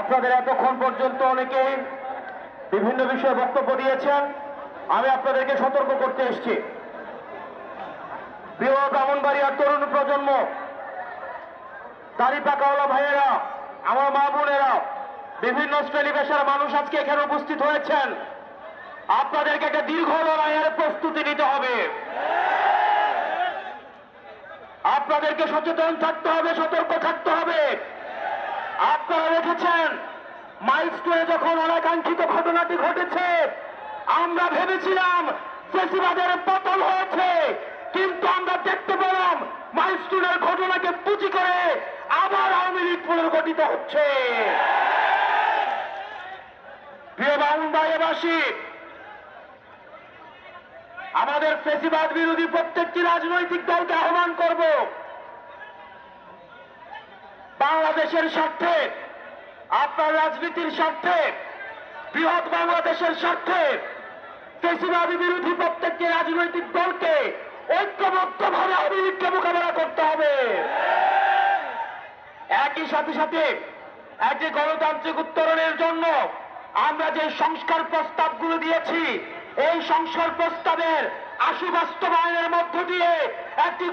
আপনাদের এতক্ষণ পর্যন্ত অনেকে বিভিন্ন বিষয়ে বক্তব্য দিয়েছেন। আমি আপনাদেরকে সতর্ক করতে এসেছি, প্রিয় ব্রাহ্মণবাড়িয়ার তরুণ প্রজন্ম, দাড়ি পাকাওয়ালা ভাইয়েরা, আমার মা বোনেরা, বিভিন্ন শ্রেণী পেশার মানুষ আজকে এখানে উপস্থিত হয়েছেন। আপনাদেরকে একটা দীর্ঘ লড়াইয়ের প্রস্তুতি নিতে হবে। আপনাদেরকে সচেতন থাকতে হবে, সতর্ক থাকতে হবে। আপনারা দেখেছেন মাইলস্টোনে যখন অনাকাঙ্ক্ষিত ঘটনাটি ঘটেছে, আমরা ভেবেছিলাম ফেসিবাদের পতন হয়েছে, কিন্তু আমরা দেখতে পেলাম মাইলস্টোনের ঘটনাকে পুঁজি করে আবার আওয়ামী লীগ পুনর্গঠিত হচ্ছে। প্রিয় ব্রাহ্মণবাড়িয়াবাসী, আমাদের ফেসিবাদ বিরোধী প্রত্যেকটি রাজনৈতিক দলকে আহ্বান করব, বাংলাদেশের স্বার্থে, আপনার রাজনীতির স্বার্থে, বৃহৎ বাংলাদেশের স্বার্থে ফেসিবাদী বিরোধী প্রত্যেকটি রাজনৈতিক দলকে ঐক্যবদ্ধভাবে আওয়ামী লীগকে মোকাবেলা করতে হবে। একই সাথে সাথে একটি গণতান্ত্রিক উত্তরণের জন্য আমরা যে সংস্কার প্রস্তাবগুলো দিয়েছি, এই সংস্কার প্রস্তাবের আশু বাস্তবায়নের মধ্য দিয়ে একটি